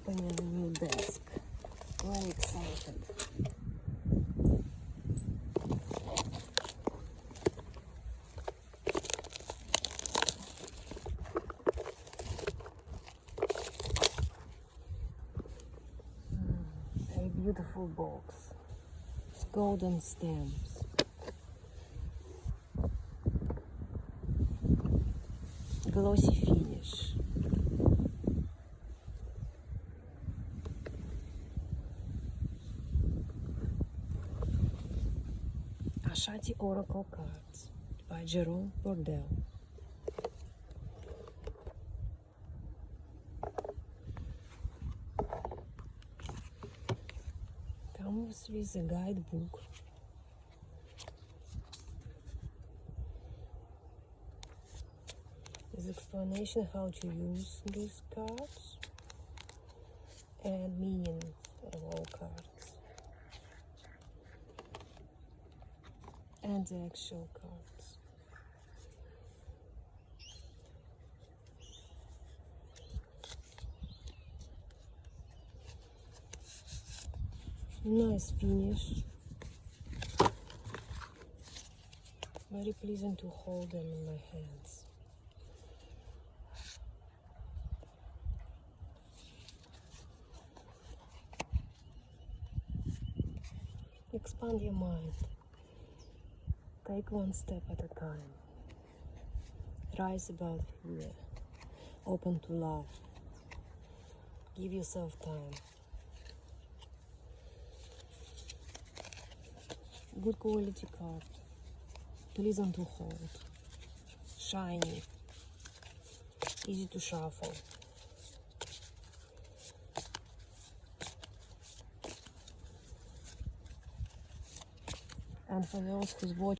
Opening a new desk. Very excited. A beautiful box. It's golden stamps. Glossy finish. Ashati Oracle Cards by Jerome Baudel. Comes with a guidebook. With explanation how to use these cards and meanings of all cards. And the actual cards. Nice finish. Very pleasant to hold them in my hands. Expand your mind. Take one step at a time. Rise above fear. Open to love. Give yourself time. Good quality card. Pleasant to hold. Shiny. Easy to shuffle. And for those who's watching